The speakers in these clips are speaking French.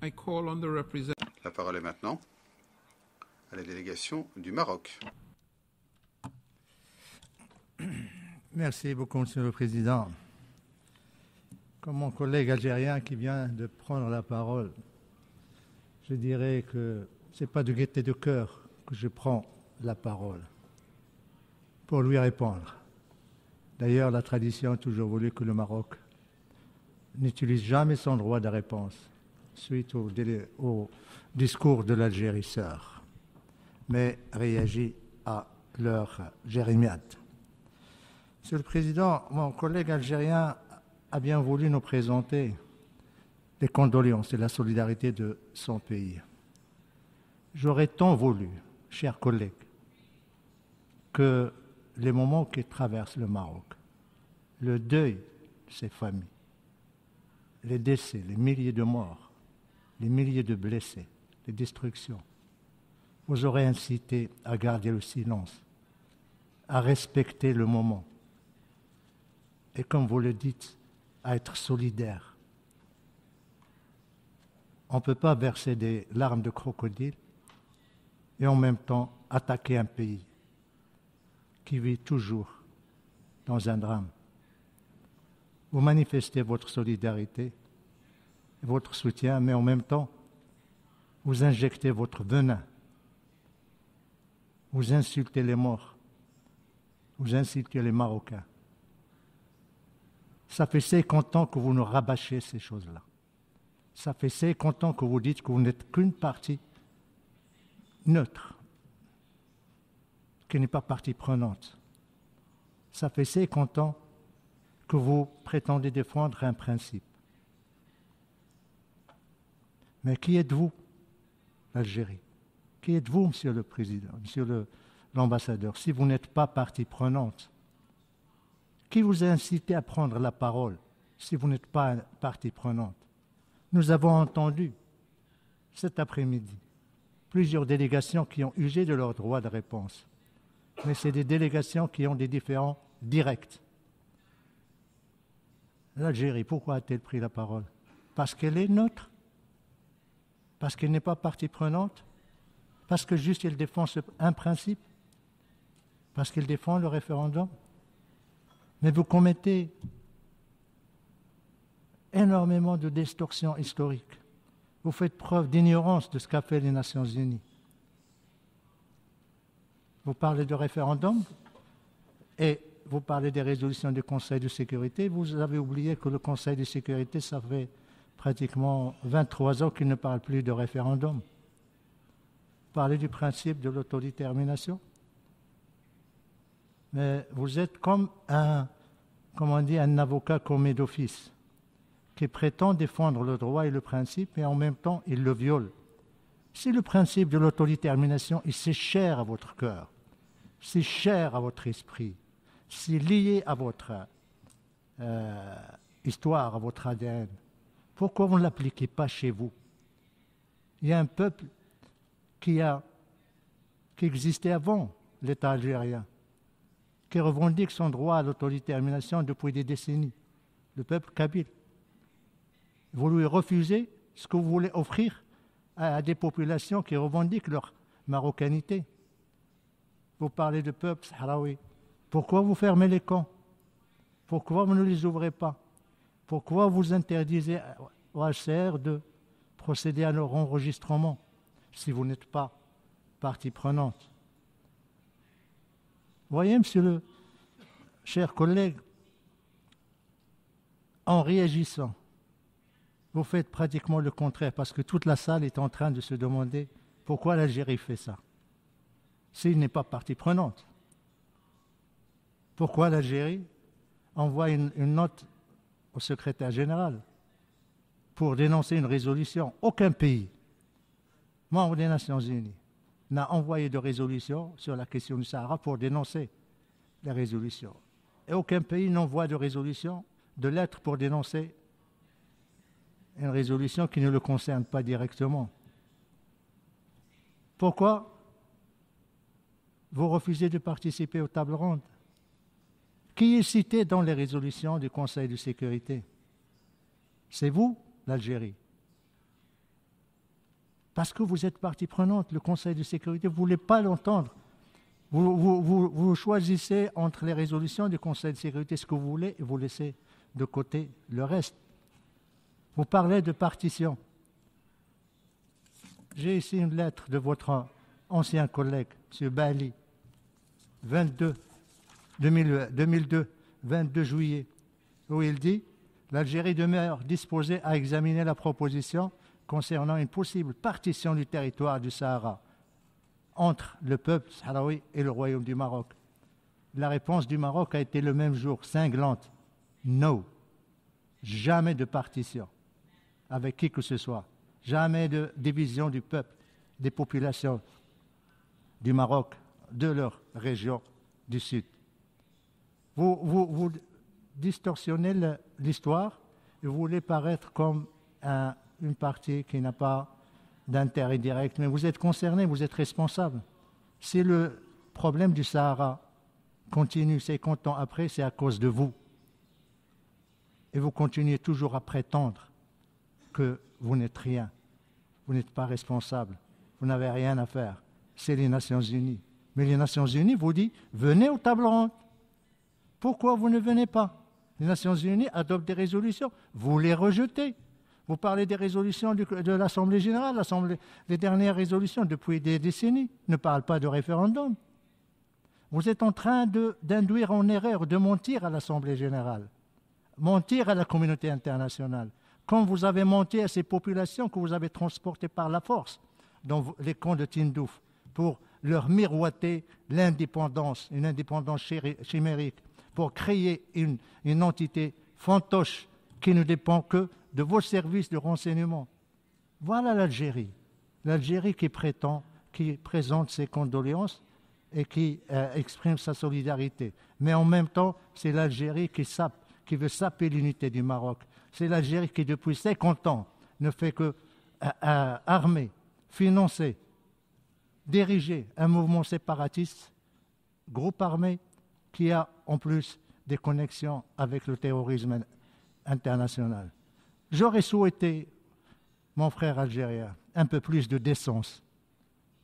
I call on the representative. La parole est maintenant à la délégation du Maroc. Merci beaucoup, Monsieur le Président. Comme mon collègue algérien qui vient de prendre la parole, je dirais que ce n'est pas de gaieté de cœur que je prends la parole pour lui répondre. D'ailleurs, la tradition a toujours voulu que le Maroc n'utilise jamais son droit de réponse suite au discours de l'Algérie sœur, mais réagit à leur jérémiade. Monsieur le Président, mon collègue algérien a bien voulu nous présenter les condoléances et la solidarité de son pays. J'aurais tant voulu, chers collègues, que les moments qui traversent le Maroc, le deuil de ses familles, les décès, les milliers de morts, les milliers de blessés, les destructions, vous auraient incité à garder le silence, à respecter le moment et, comme vous le dites, à être solidaire. On ne peut pas verser des larmes de crocodile et en même temps attaquer un pays qui vit toujours dans un drame. Vous manifestez votre solidarité, votre soutien, mais en même temps, vous injectez votre venin. Vous insultez les morts. Vous insultez les Marocains. Ça fait 50 ans que vous nous rabâchez ces choses-là. Ça fait 50 ans que vous dites que vous n'êtes qu'une partie neutre, qui n'est pas partie prenante. Ça fait 50 ans que vous prétendez défendre un principe. Mais qui êtes-vous, l'Algérie? Qui êtes-vous, Monsieur le Président, Monsieur l'ambassadeur, si vous n'êtes pas partie prenante? Qui vous a incité à prendre la parole si vous n'êtes pas partie prenante? Nous avons entendu cet après-midi plusieurs délégations qui ont usé de leur droit de réponse. Mais c'est des délégations qui ont des différends directs. L'Algérie, pourquoi a-t-elle pris la parole? Parce qu'elle est neutre? Parce qu'elle n'est pas partie prenante? Parce que juste elle défend un principe? Parce qu'elle défend le référendum? Mais vous commettez énormément de distorsions historiques. Vous faites preuve d'ignorance de ce qu'a fait les Nations Unies. Vous parlez de référendum et vous parlez des résolutions du Conseil de sécurité. Vous avez oublié que le Conseil de sécurité, ça fait pratiquement 23 ans qu'il ne parle plus de référendum. Vous parlez du principe de l'autodétermination. Mais vous êtes comme un avocat commis d'office qui prétend défendre le droit et le principe et en même temps il le viole. Si le principe de l'autodétermination est si cher à votre cœur, si cher à votre esprit, si lié à votre histoire, à votre ADN, pourquoi vous ne l'appliquez pas chez vous? Il y a un peuple qui existait avant l'État algérien, qui revendique son droit à l'autodétermination depuis des décennies, le peuple kabyle. Vous lui refusez ce que vous voulez offrir à des populations qui revendiquent leur marocanité. Vous parlez de peuple sahraoui. Pourquoi vous fermez les camps? Pourquoi vous ne les ouvrez pas? Pourquoi vous interdisez au HCR de procéder à leur enregistrement si vous n'êtes pas partie prenante? Voyez, monsieur le cher collègue, en réagissant, vous faites pratiquement le contraire, parce que toute la salle est en train de se demander pourquoi l'Algérie fait ça, s'il n'est pas partie prenante. Pourquoi l'Algérie envoie une note au secrétaire général pour dénoncer une résolution? Aucun pays, membre des Nations Unies, n'a envoyé de résolution sur la question du Sahara pour dénoncer les résolutions. Et aucun pays n'envoie de résolution, de lettre pour dénoncer une résolution qui ne le concerne pas directement. Pourquoi vous refusez de participer aux tables rondes? Qui est cité dans les résolutions du Conseil de sécurité? C'est vous, l'Algérie. Parce que vous êtes partie prenante, le Conseil de sécurité, vous ne voulez pas l'entendre. Vous choisissez entre les résolutions du Conseil de sécurité ce que vous voulez et vous laissez de côté le reste. Vous parlez de partition. J'ai ici une lettre de votre ancien collègue, M. Bali, 2002, 22 juillet, où il dit « L'Algérie demeure disposée à examiner la proposition concernant une possible partition du territoire du Sahara entre le peuple sahraoui et le Royaume du Maroc. » La réponse du Maroc a été le même jour, cinglante. « No, jamais de partition avec qui que ce soit. Jamais de division du peuple, des populations du Maroc, de leur région du Sud. » Vous distorsionnez l'histoire et vous voulez paraître comme une partie qui n'a pas d'intérêt direct, mais vous êtes concerné, vous êtes responsable. Si le problème du Sahara continue 50 ans après, c'est à cause de vous. Et vous continuez toujours à prétendre que vous n'êtes rien, vous n'êtes pas responsable, vous n'avez rien à faire. C'est les Nations Unies. Mais les Nations Unies vous disent, venez aux tables rondes. Pourquoi vous ne venez pas? Les Nations Unies adoptent des résolutions, vous les rejetez. Vous parlez des résolutions de l'Assemblée générale, les dernières résolutions depuis des décennies ne parlent pas de référendum. Vous êtes en train d'induire en erreur, de mentir à l'Assemblée générale, mentir à la communauté internationale. Comme vous avez menti à ces populations que vous avez transportées par la force dans les camps de Tindouf pour leur miroiter l'indépendance, une indépendance chimérique, pour créer une entité fantoche qui ne dépend que de vos services de renseignement. Voilà l'Algérie. L'Algérie qui présente ses condoléances et qui exprime sa solidarité. Mais en même temps, c'est l'Algérie qui veut saper l'unité du Maroc. C'est l'Algérie qui, depuis 50 ans, ne fait que armer, financer, diriger un mouvement séparatiste, groupe armé, qui a en plus des connexions avec le terrorisme international. J'aurais souhaité, mon frère algérien, un peu plus de décence,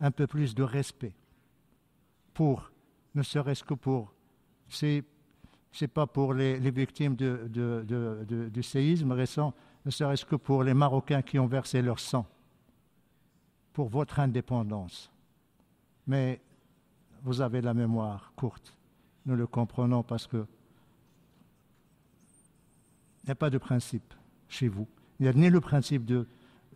un peu plus de respect, ne serait-ce que pour, c'est pas pour les victimes du séisme récent, ne serait-ce que pour les Marocains qui ont versé leur sang, pour votre indépendance. Mais vous avez la mémoire courte. Nous le comprenons parce que il n'y a pas de principe chez vous. Il n'y a ni le principe de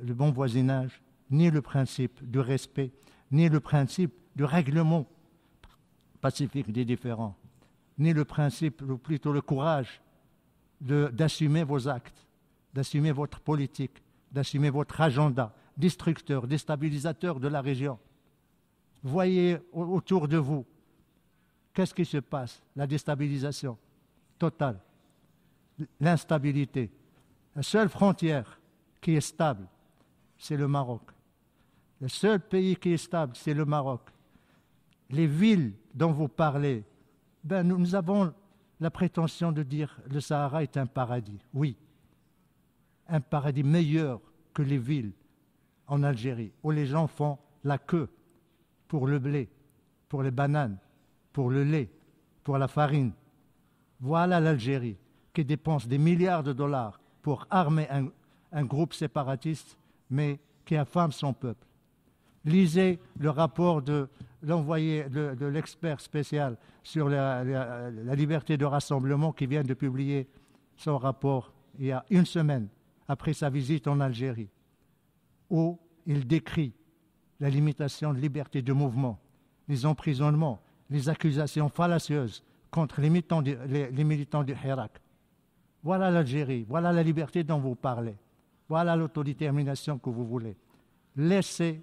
bon voisinage, ni le principe de respect, ni le principe de règlement pacifique des différends, ni le principe, ou plutôt le courage d'assumer vos actes, d'assumer votre politique, d'assumer votre agenda destructeur, déstabilisateur de la région. Voyez autour de vous, qu'est-ce qui se passe? La déstabilisation totale, l'instabilité. La seule frontière qui est stable, c'est le Maroc. Le seul pays qui est stable, c'est le Maroc. Les villes dont vous parlez, nous avons la prétention de dire que le Sahara est un paradis. Oui, un paradis meilleur que les villes en Algérie, où les gens font la queue pour le blé, pour les bananes, pour le lait, pour la farine. Voilà l'Algérie qui dépense des milliards de dollars pour armer un groupe séparatiste, mais qui affame son peuple. Lisez le rapport de l'envoyé de l'expert spécial sur la liberté de rassemblement qui vient de publier son rapport il y a une semaine après sa visite en Algérie, où il décrit la limitation de liberté de mouvement, les emprisonnements, les accusations fallacieuses contre les militants du Hirak. Voilà l'Algérie, voilà la liberté dont vous parlez, voilà l'autodétermination que vous voulez. Laissez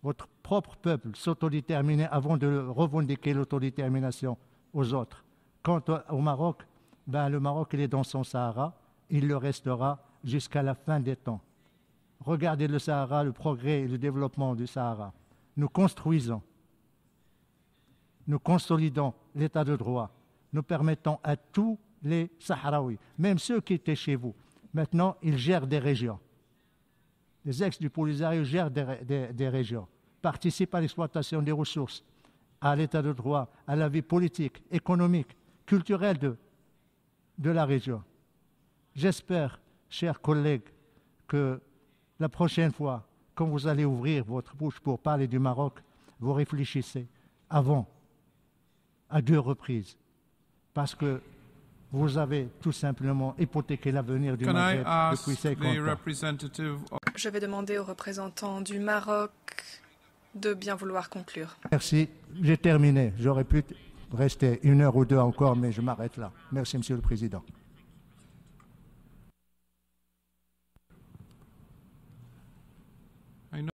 votre propre peuple s'autodéterminer avant de revendiquer l'autodétermination aux autres. Quant au Maroc, le Maroc il est dans son Sahara, il le restera jusqu'à la fin des temps. Regardez le Sahara, le progrès et le développement du Sahara. Nous construisons, nous consolidons l'état de droit, nous permettons à tous les Sahraouis, même ceux qui étaient chez vous, maintenant ils gèrent des régions. Les ex du Polisario gèrent des régions, participent à l'exploitation des ressources, à l'état de droit, à la vie politique, économique, culturelle de la région. J'espère, chers collègues, que la prochaine fois, quand vous allez ouvrir votre bouche pour parler du Maroc, vous réfléchissez avant, à 2 reprises, parce que vous avez tout simplement hypothéqué l'avenir du Maghreb depuis 50 ans. Je vais demander aux représentants du Maroc de bien vouloir conclure. Merci, j'ai terminé. J'aurais pu rester 1 heure ou 2 encore, mais je m'arrête là. Merci, Monsieur le Président.